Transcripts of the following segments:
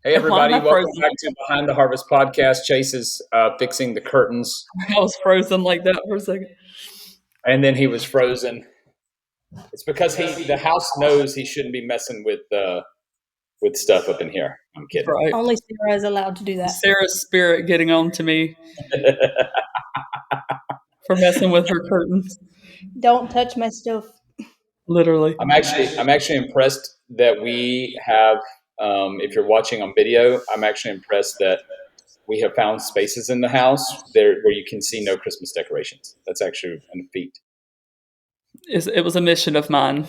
Hey, And why am everybody. I Welcome frozen? back to Behind the Harvest podcast. Chase is fixing the curtains, I was frozen like that for a second. and then he was frozen. It's because the house knows he shouldn't be messing with stuff up in here. I'm kidding. Right. Only Sarah is allowed to do that. Sarah's spirit getting on to me for messing with her curtains. Don't touch my stuff. Literally. I'm actually impressed that we have. If you're watching on video, I'm actually impressed that we have found spaces in the house there where you can see no Christmas decorations. That's actually a feat. It was a mission of mine.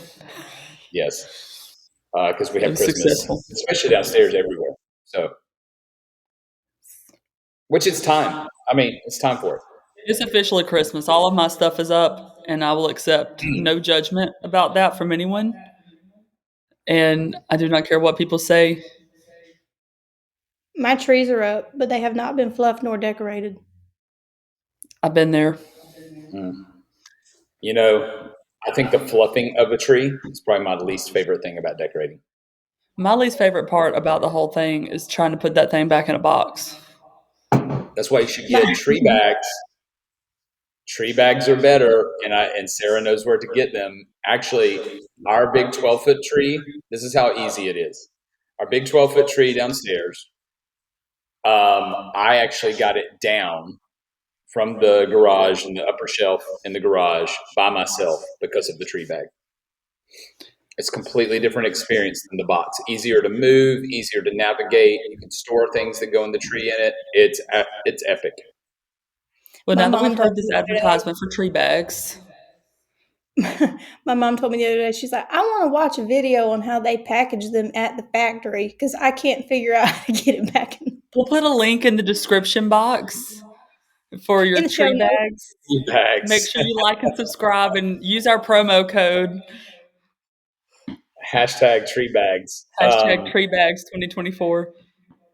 Yes, because we It have was Christmas, successful. especially downstairs, everywhere. So, which it's time. I mean, it's time for it. It's officially Christmas. All of my stuff is up, and I will accept no judgment about that from anyone. And I do not care what people say. My trees are up, but they have not been fluffed nor decorated. I've been there. Mm. You know, I think the fluffing of a tree is probably my least favorite thing about decorating. My least favorite part about the whole thing is trying to put that thing back in a box. That's why you should My, get tree bags. Tree bags are better, and Sarah knows where to get them. Actually, our big 12-foot tree. This is how easy it is. Our big 12-foot tree downstairs. I actually got it down from the garage and the upper shelf in the garage by myself because of the tree bag. It's a completely different experience than the box. Easier to move, easier to navigate. You can store things that go in the tree in it. It's epic. Well, my now that we've mom told heard me this the other advertisement for tree bags, day. My mom told me the other day. She's like, I want to watch a video on how they package them at the factory because I can't figure out how to get it back we'll put a link in the description box for your in the show tree notes. bags. Tree Make bags. sure you like and subscribe and use our promo code Hashtag tree bags. hashtag tree bags 2024.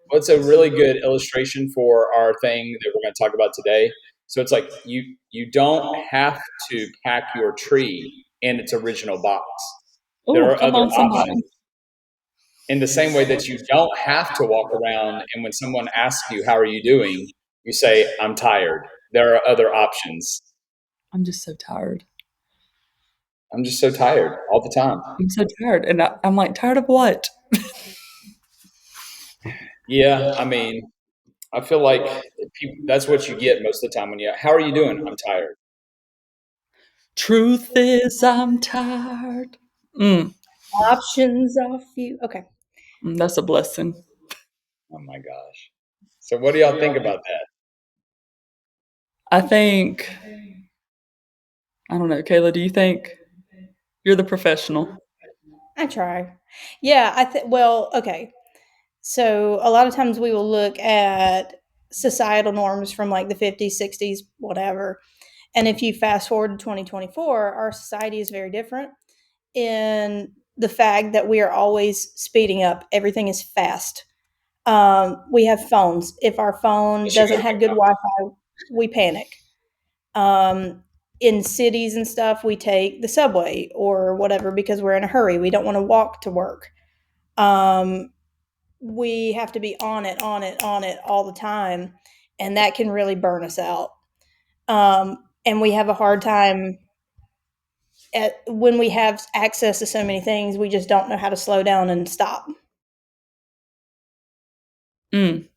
What's a really good illustration for our thing that we're going to talk about today? So it's like you don't have to pack your tree in its original box. There Oh, are come other on, somebody. options. In the same way that you don't have to walk around, and when someone asks you, "How are you doing?" you say, "I'm tired." There are other options. I'm just so tired. I'm just so tired all the time. I'm so tired. And I'm like, tired of what? Yeah, I mean, I feel like that's what you get most of the time when you. How are you doing? I'm tired. Truth is, I'm tired. Options are few. Okay. That's a blessing. Oh my gosh. So what do y'all think about that? I think, I don't know, Kayla, do you think you're the professional? I try. Yeah, well, okay. So a lot of times we will look at societal norms from like the 50s, 60s, whatever. And if you fast forward to 2024, our society is very different in the fact that we are always speeding up. Everything is fast. We have phones. If our phone Yes, you doesn't go. have good Wi-Fi, we panic. In cities and stuff, we take the subway or whatever because we're in a hurry. We don't want to walk to work. Um, we have to be on it, on it, on it all the time, and that can really burn us out. And we have a hard time when we have access to so many things. We just don't know how to slow down and stop. Mm,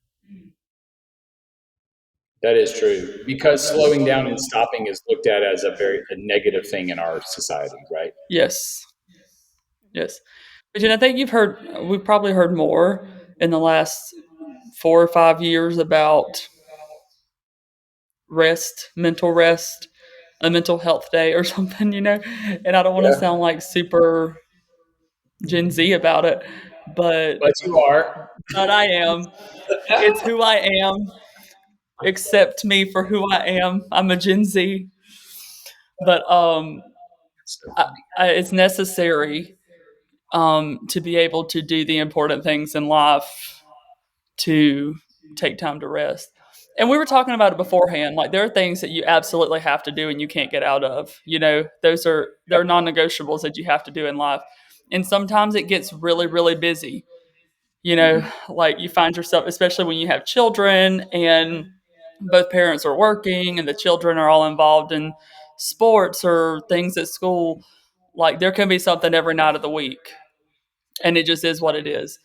That is true. Because slowing down and stopping is looked at as a negative thing in our society, right? yes. Yes. But I think we've probably heard more in the last 4 or 5 years about rest, mental rest, a mental health day or something. And I don't want to Yeah. sound like super Gen Z about it, but But you are. but I am. It's who I am. Accept me for who I am. I'm a Gen Z, but So I, funny. it's necessary to be able to do the important things in life to take time to rest. And we were talking about it beforehand. Like there are things that you absolutely have to do and you can't get out of. There are non-negotiables that you have to do in life. And sometimes it gets really, really busy. You know, like you find yourself, especially when you have children and both parents are working and the children are all involved in sports or things at school, like there can be something every night of the week, and it just is what it is.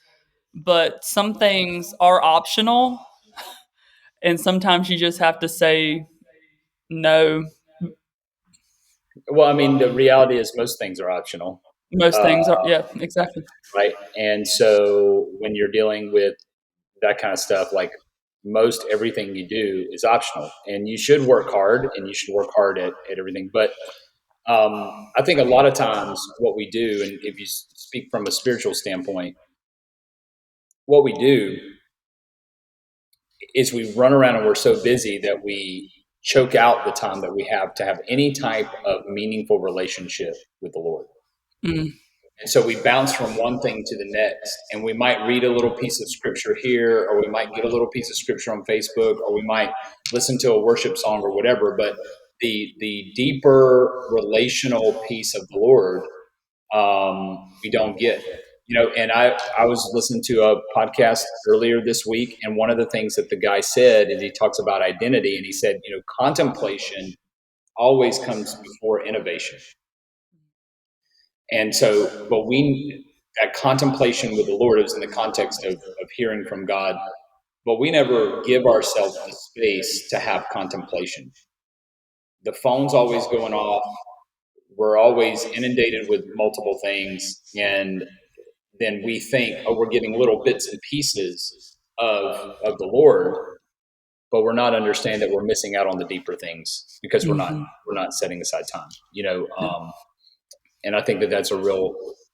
But some things are optional, and sometimes you just have to say no. Well, I mean, the reality is most things are optional, Most uh, things are, yeah, exactly. right? And so when you're dealing with that kind of stuff, like most everything you do is optional, and you should work hard, and you should work hard at everything. But I think a lot of times what we do, and if you speak from a spiritual standpoint, what we do is we run around and we're so busy that we choke out the time that we have to have any type of meaningful relationship with the Lord. Mm, And so we bounce from one thing to the next, and we might read a little piece of scripture here, or we might get a little piece of scripture on Facebook, or we might listen to a worship song or whatever. But the deeper relational piece of the Lord, we don't get. And I was listening to a podcast earlier this week, and one of the things that the guy said is he talks about identity, and he said, contemplation always comes before innovation. And so, but that contemplation with the Lord is in the context of hearing from God, but we never give ourselves the space to have contemplation. The phone's always going off. We're always inundated with multiple things. And then we think, oh, we're getting little bits and pieces of the Lord, but we're not understanding that we're missing out on the deeper things because we're not setting aside time, and I think that that's a real.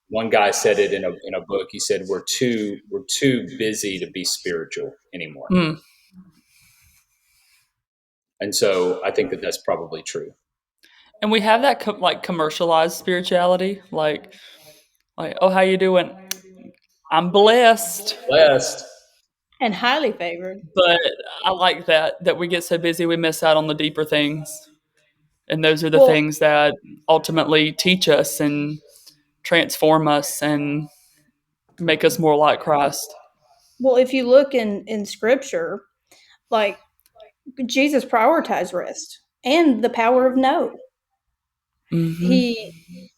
One guy said it in a book. He said we're too busy to be spiritual anymore, mm. and so I think that that's probably true. And we have that like commercialized spirituality, like, oh, how you doing? I'm blessed. Blessed. And highly favored. But I like that we get so busy we miss out on the deeper things. And those are the Well, things that ultimately teach us and transform us and make us more like Christ. well, if you look in scripture, like Jesus prioritized rest and the power of no. Mm-hmm.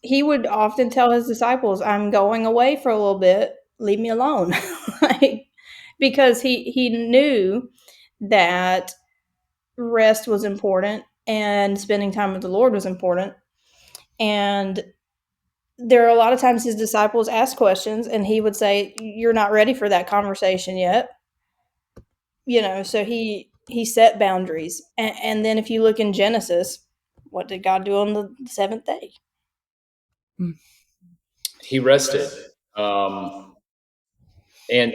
He would often tell his disciples, "I'm going away for a little bit. Leave me alone." Like, because he knew that rest was important and spending time with the Lord was important. And there are a lot of times his disciples ask questions and he would say, "You're not ready for that conversation yet." So he set boundaries. And then if you look in Genesis, what did God do on the seventh day? He rested. And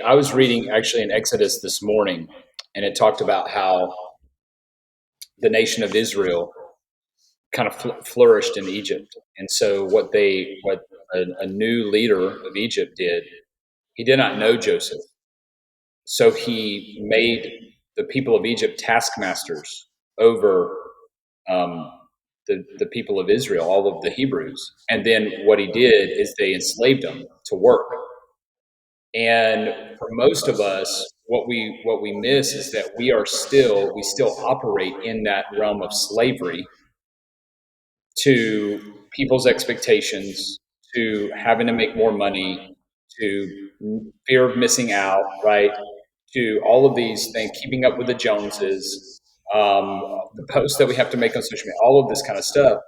I was reading actually in Exodus this morning, and it talked about how the nation of Israel kind of flourished in Egypt. And so what a new leader of Egypt did, he did not know Joseph. So he made the people of Egypt taskmasters over the people of Israel, all of the Hebrews. And then what he did is they enslaved them to work. And for most of us, what we miss is that we still operate in that realm of slavery to people's expectations, to having to make more money, to fear of missing out, right? To all of these things, keeping up with the Joneses, the posts that we have to make on social media, all of this kind of stuff,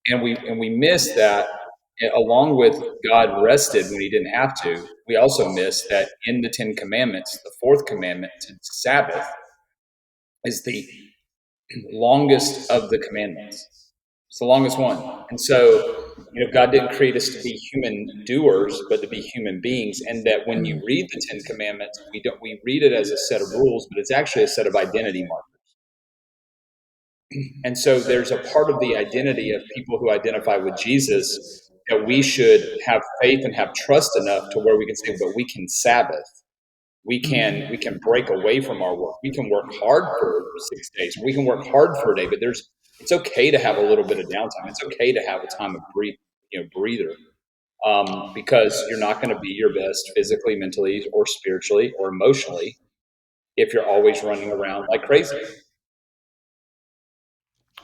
and we miss that. Along with God rested when He didn't have to, we also miss that in the Ten Commandments, the fourth commandment, to Sabbath, is the longest of the commandments. It's the longest one. And so, God didn't create us to be human doers, but to be human beings. And that when you read the Ten Commandments, we read it as a set of rules, but it's actually a set of identity markers. And so there's a part of the identity of people who identify with Jesus that we should have faith and have trust enough to where we can say, but we can Sabbath. We can break away from our work. We can work hard for 6 days. We can work hard for a day, but it's okay to have a little bit of downtime. It's okay to have a time of breather. because you're not going to be your best physically, mentally, or spiritually, or emotionally if you're always running around like crazy.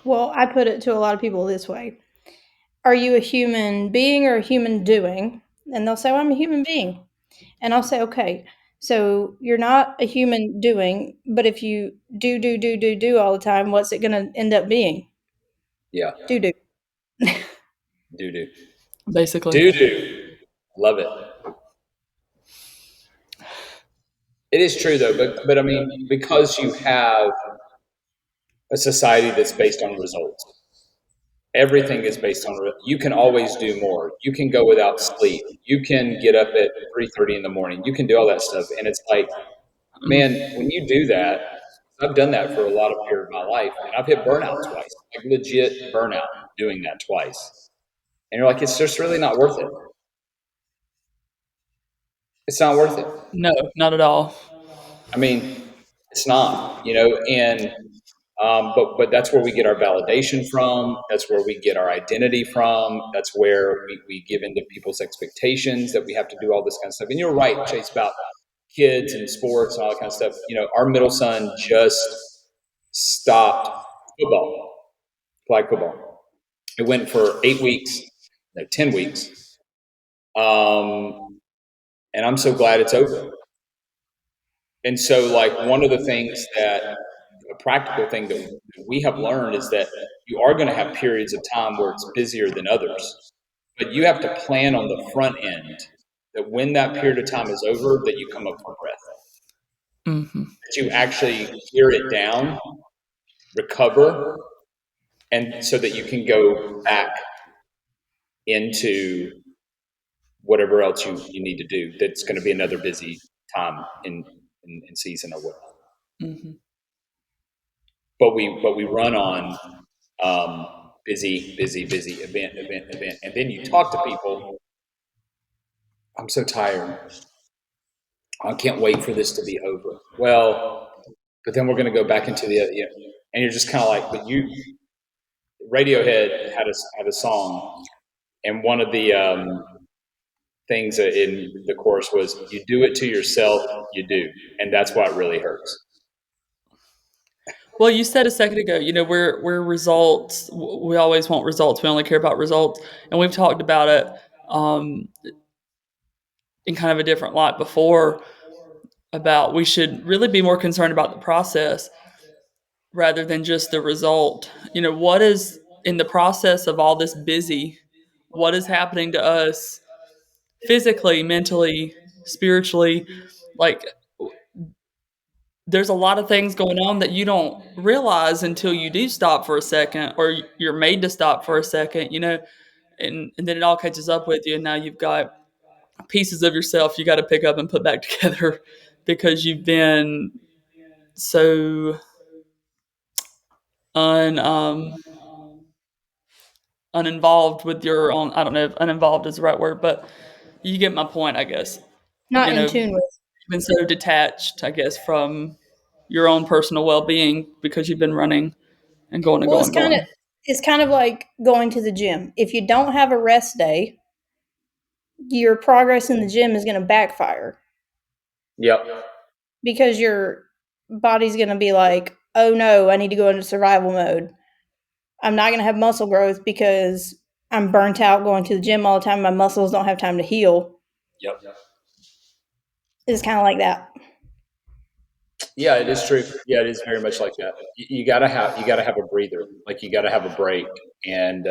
Well, I put it to a lot of people this way: are you a human being or a human doing? And they'll say, well, I'm a human being. And I'll say, okay, so you're not a human doing, but if you do all the time, what's it going to end up being? Yeah, Do. do do basically. do do. Love it. It is true though, but I mean, because you have a society that's based on results. Everything is based on you can always do more. You can go without sleep. You can get up at 3:30 in the morning. You can do all that stuff, and it's like, man, when you do that, I've done that for a lot of period of my life, and I've hit burnout twice, like legit burnout, doing that twice. And you're like, it's just really not worth it. It's not worth it. No, not at all. I mean, it's not, and but that's where we get our validation from. That's where we get our identity from. That's where we give into people's expectations that we have to do all this kind of stuff. And you're right, Chase, about kids and sports and all that kind of stuff. Our middle son just stopped football, flag football. It went for 8 weeks, no, 10 weeks. And I'm so glad it's over. And so, like, one of the things that a practical thing that we have learned is that you are going to have periods of time where it's busier than others, but you have to plan on the front end that when that period of time is over, that you come up for breath, that you actually clear it down, recover, and so that you can go back into whatever else you need to do. That's going to be another busy time in season or whatever. But we run on busy, event, and then you talk to people. I'm so tired. I can't wait for this to be over. Well, but then we're going to go back into and you're just kind of like, but Radiohead had a song, and one of the things in the chorus was, "You do it to yourself, you do," and that's why it really hurts. Well, you said a second ago, we're results. We always want results. We only care about results, and we've talked about it in kind of a different light before. About we should really be more concerned about the process rather than just the result. What is in the process of all this busy? What is happening to us physically, mentally, spiritually? Like, there's a lot of things going on that you don't realize until you do stop for a second, or you're made to stop for a second, and then it all catches up with you, and now you've got pieces of yourself you got to pick up and put back together because you've been so uninvolved with your own. I don't know if uninvolved is the right word, but you get my point, I guess. Not in tune with. You've been so detached, I guess, from your own personal well-being because you've been running and going and Well, going. it's kind of like going to the gym. If you don't have a rest day, your progress in the gym is going to backfire. Yep. Because your body's going to be like, oh no, I need to go into survival mode. I'm not going to have muscle growth because I'm burnt out going to the gym all the time. My muscles don't have time to heal. Yep. It's kind of like that. Yeah, it is true. Yeah, it is very much like that. You gotta have a breather. Like, you gotta have a break. And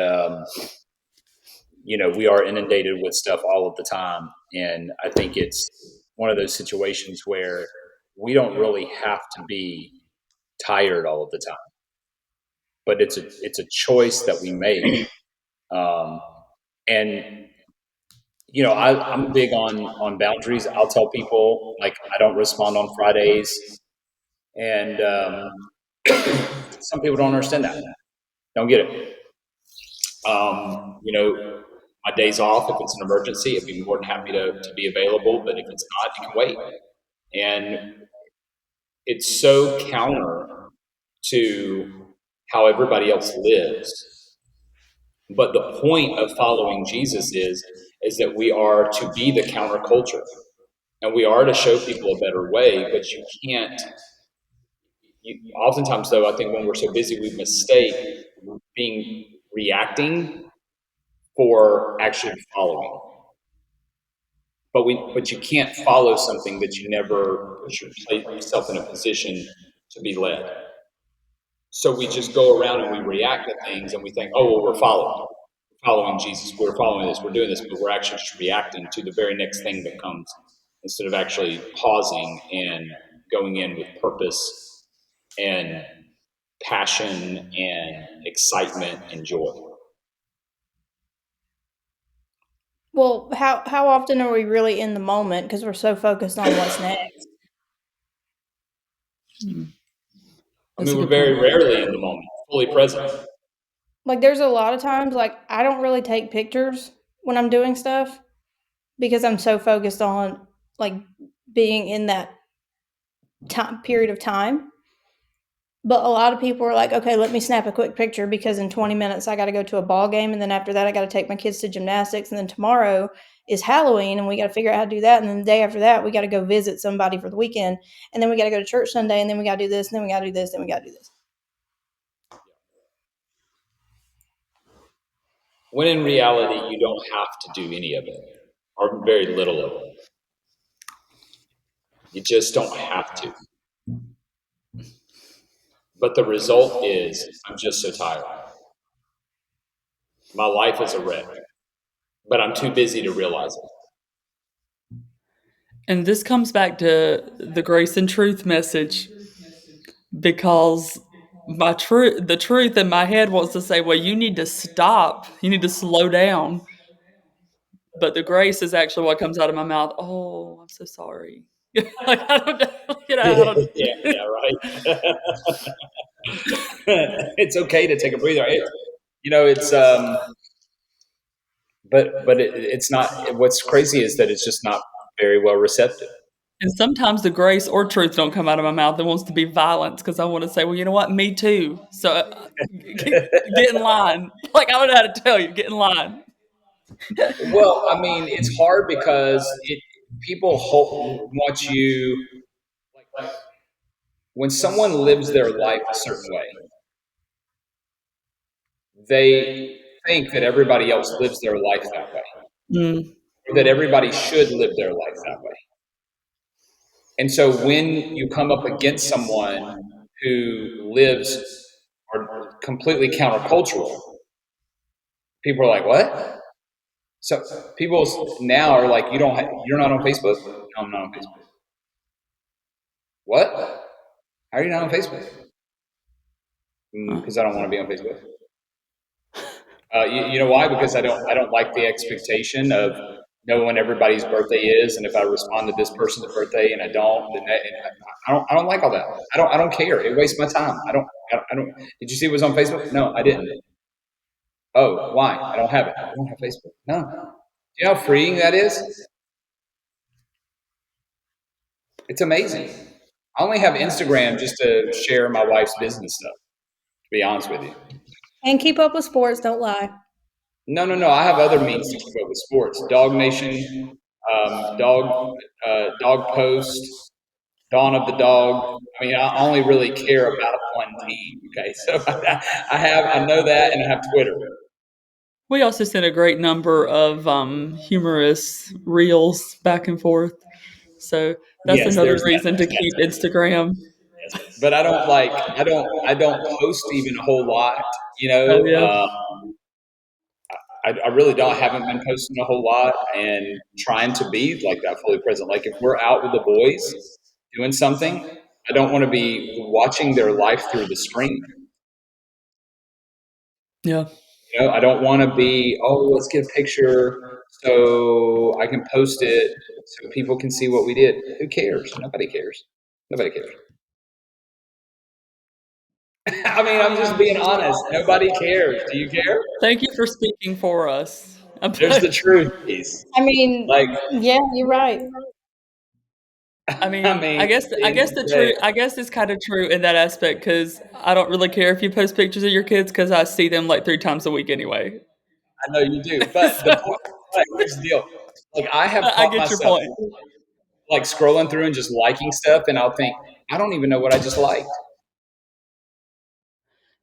we are inundated with stuff all of the time. And I think it's one of those situations where we don't really have to be tired all of the time, but it's a choice that we make. And I'm big on boundaries. I'll tell people, like, I don't respond on Fridays, and some people don't understand that, don't get it. My days off, if it's an emergency, I'd be more than happy to be available, but if it's not, you can wait. And it's so counter to how everybody else lives. But the point of following Jesus is is that we are to be the counterculture, and we are to show people a better way. But you can't. Oftentimes, though, I think when we're so busy, we mistake being reacting for actually following. But you can't follow something that you never put yourself in a position to be led. So we just go around and we react to things, and we think, oh, well, we're following Jesus, we're following this, we're doing this, but we're actually just reacting to the very next thing that comes, instead of actually pausing and going in with purpose and passion and excitement and joy. Well, how often are we really in the moment because we're so focused on what's next? I mean, we're very rarely in the moment, fully present. Like, there's a lot of times, like, I don't really take pictures when I'm doing stuff because I'm so focused on, like, being in that period of time. But a lot of people are like, okay, let me snap a quick picture because in 20 minutes I got to go to a ball game, and then after that I got to take my kids to gymnastics, and then tomorrow is Halloween and we got to figure out how to do that, and then the day after that we got to go visit somebody for the weekend, and then we got to go to church Sunday, and then we got to do this, and then we got to do this, and then we got to do this. When in reality, you don't have to do any of it, or very little of it. You just don't have to. But the result is, I'm just so tired. My life is a wreck, but I'm too busy to realize it. And this comes back to the grace and truth message, because the truth in my head wants to say, well, you need to stop, you need to slow down. But the grace is actually what comes out of my mouth. Oh, I'm so sorry. Like, I don't know. Yeah, right. It's okay to take a breather. It's but it's not. What's crazy is that it's just not very well receptive. And sometimes the grace or truth don't come out of my mouth. It wants to be violence because I want to say, well, you know what? Me too. So get in line. Like, I don't know how to tell you. Get in line. Well, I mean, it's hard because people want you. When someone lives their life a certain way, they think that everybody else lives their life that way, or that everybody should live their life that way. And so when you come up against someone who lives or completely countercultural, people are like, "What?" So people now are like, you're not on Facebook?" "No, I'm not on Facebook." "What? How are you not on Facebook?" "Because I don't want to be on Facebook." You know why? Because I don't like the expectation of knowing when everybody's birthday is, and if I respond to this person's birthday and I don't, then I don't like all that. I don't care. It wastes my time. I don't. Did you see it was on Facebook? No, I didn't. Oh, why? I don't have it. I don't have Facebook. No. Do you know how freeing that is? It's amazing. I only have Instagram just to share my wife's business stuff, to be honest with you. And keep up with sports, don't lie. No. I have other means to keep up with sports. Dog Nation, Dog Post, Dawn of the Dog. I mean, I only really care about one team. Okay, so I know that, and I have Twitter. We also send a great number of humorous reels back and forth. So that's another reason to keep Instagram. But I don't post even a whole lot, Oh, yeah. I really don't. I haven't been posting a whole lot and trying to be like that, fully present. Like, if we're out with the boys doing something, I don't want to be watching their life through the screen. Yeah. I don't want to be, let's get a picture so I can post it so people can see what we did. Who cares? Nobody cares. Nobody cares. I mean, I'm just being honest. Nobody cares. Do you care? Thank you for speaking for us. There's the truth piece. I mean, yeah, you're right. I mean, I guess it's kind of true in that aspect, because I don't really care if you post pictures of your kids because I see them like 3 times a week anyway. I know you do, but Like, here's the deal. Like, I have I caught get your myself point. like scrolling through and just liking stuff, and I'll think, I don't even know what I just liked.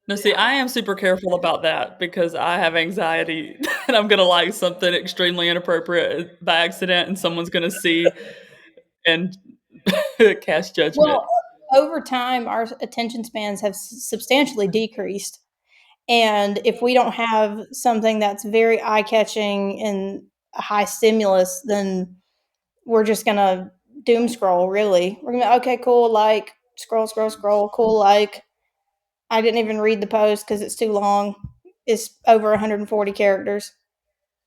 No, see, I am super careful about that because I have anxiety and I'm gonna like something extremely inappropriate by accident, and someone's gonna see and cast judgment. Well, over time, our attention spans have substantially decreased. And if we don't have something that's very eye catching and a high stimulus, then we're just going to doom scroll, really. We're going to, okay, cool, like, scroll, scroll, scroll, cool, like. I didn't even read the post because it's too long. It's over 140 characters.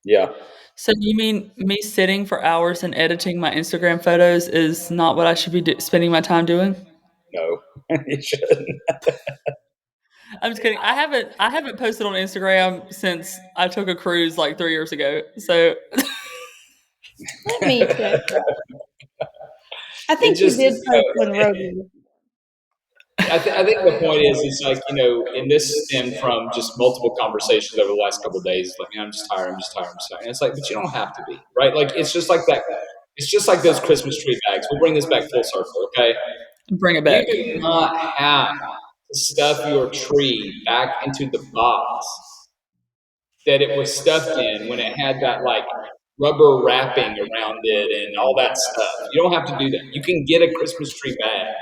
Yeah. So you mean me sitting for hours and editing my Instagram photos is not what I should be spending my time doing? No, you shouldn't. I'm just kidding. I haven't posted on Instagram since I took a cruise like 3 years ago. So Let me check that. I think just, you did post when Rosie. I think the point is, it's like, and this stemmed from just multiple conversations over the last couple of days. Like, man, I'm just tired. I'm just tired. I'm just tired. And it's like, but you don't have to be, right? Like, it's just like that. It's just like those Christmas tree bags. We'll bring this back full circle, okay? bring it back. You do not have to stuff your tree back into the box that it was stuffed in when it had that like rubber wrapping around it and all that stuff. You don't have to do that. You can get a Christmas tree bag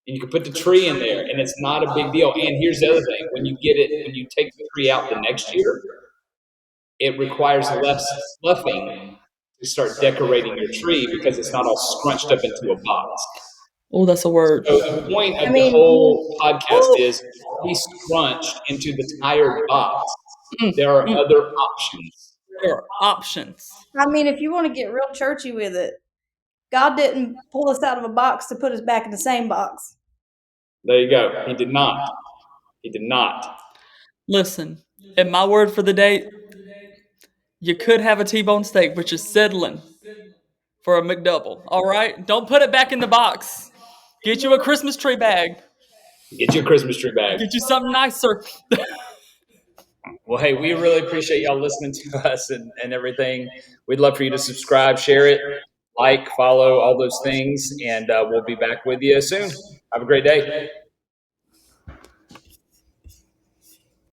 and you can put the tree in there, and it's not a big deal. And here's the other thing: when you take the tree out the next year, it requires less fluffing to start decorating your tree because it's not all scrunched up into a box. Oh, that's a word. So the point of the whole podcast is be scrunched into the tired box. There are other options. There are options. I mean, if you want to get real churchy with it, God didn't pull us out of a box to put us back in the same box. There you go. He did not. He did not. Listen, and my word for the day, you could have a T-bone steak, which is settling for a McDouble. All right? Don't put it back in the box. Get you a Christmas tree bag. Get you a Christmas tree bag. Get you something nicer. Well, hey, we really appreciate y'all listening to us and everything. We'd love for you to subscribe, share it, like, follow, all those things, and we'll be back with you soon. Have a great day.